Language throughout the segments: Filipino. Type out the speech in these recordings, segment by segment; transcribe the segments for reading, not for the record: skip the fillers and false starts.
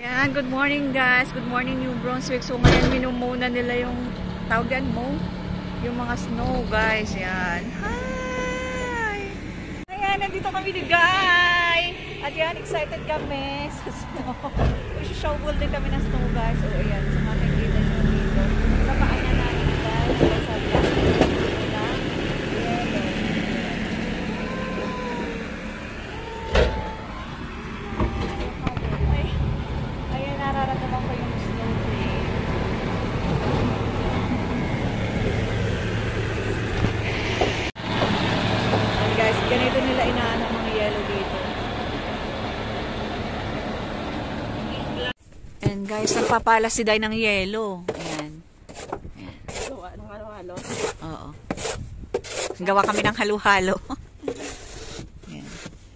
Yan, good morning guys. Good morning New Brunswick. So ngayon minumuna nila yung tawag yan mo, yung mga snow guys. Yan. Hi! Ayan, nandito kami ni Guy. At yan, excited kami sa snow. Shovel din kami ng snow guys. So ayan, sa makikita nyo dito. Sa paanan namin guys. Sa plastic na yellow. Nararamdaman ko yung snow day. And guys, ganito nila inaano mga yellow dito. And guys, nagpapala si Day ng yellow. Ayan. Ayan. Gawa ng halo-halo? Oo. Gawa kami ng halo-halo. Ayan.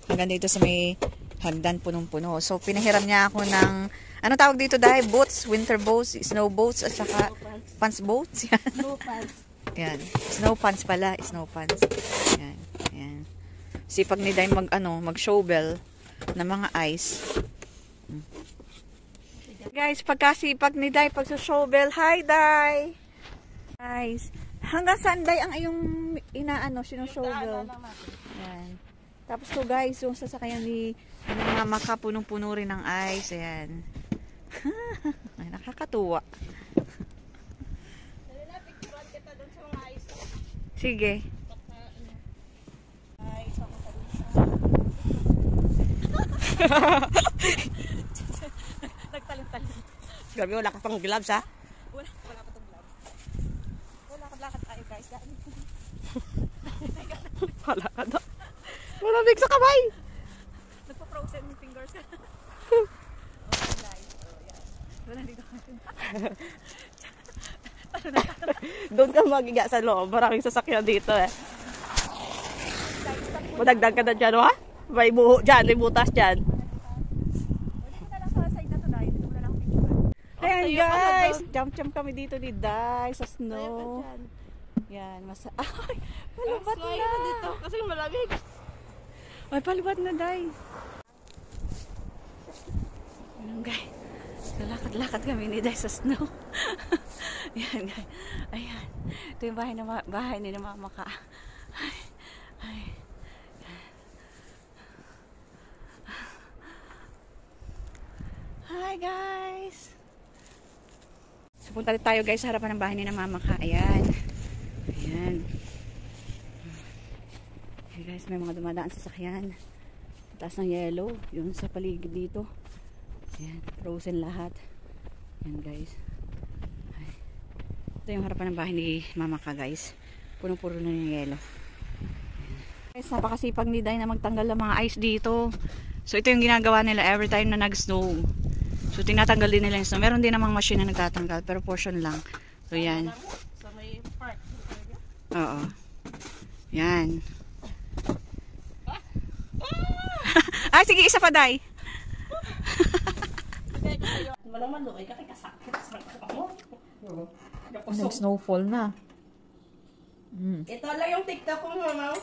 Hanggang dito sa may hagdan punong-puno. So, pinahiram niya ako ng ano tawag dito dahil? Boats, winter boats, snow boats, at saka pants boats. Yan. Snow pants. Yan. Snow pants pala. Snow pants. Yan. Yan. Sipag ni Day mag-shovel na mga ice. Guys, pagkasipag ni Day pag-shovel. Hi, Day! Guys, hanggang saan Day ang iyong sinushovel? Yan. Tapos to guys, yung sasakyan ni Mama ka, punong-puno rin ng ice. Ayan. Ay, nakakatuwa. Sige. Nagtalon-talon. Grabe, wala ka pang gloves ha? Wala pa tong gloves. Wala lakad tayo guys. Wala ka daw. Wala big sa kamay. Nagpa-frozen yung fingers. Wala dito. Doon ka magiga sa loob. Maraming sasakyan dito eh. Madagdag ka na dyan, ha? May buho dyan, may butas dyan. Ayan guys, jump kami dito ni Day sa snow. Yan, ay, palibat na dito kasi malamig. Ay, palibat na Day. Ayan guys. Lakad-lakad kami ni Day sa snow. Ayan guys. Ayan. Ito yung bahay ni Mama ka. Ay. Hi guys. So punta tayo guys sa harapan ng bahay ni Mama ka. Ayan. Ayan. Okay guys, may mga dumadaan sa sakyan. Taas ng yellow. Yun sa paligid dito. Ayan, frozen lahat. Ayan guys. Ay. Ito yung harapan ng bahay ni Mama ka guys. Punong-puro na yung yellow. Ayan. Guys, napakasipag ni Day na magtanggal ng mga ice dito. So ito yung ginagawa nila every time na nag-snow. So tinatanggal din nila yung snow. Meron din namang machine na nagtatanggal pero portion lang. So yan. Sa may park. Oo. Yan. Ay, sige, isa pa Day. Malaman doon, ay kakasakit. Nag-snowfall na. Ito lang yung TikTok ko, mama.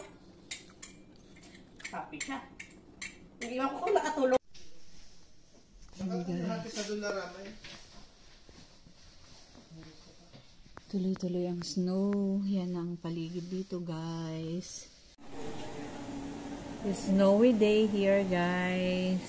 Happy siya. Hindi ko kung nakatulog. Tuloy-tuloy ang snow. Yan ang paligid dito, guys. It's snowy day here, guys.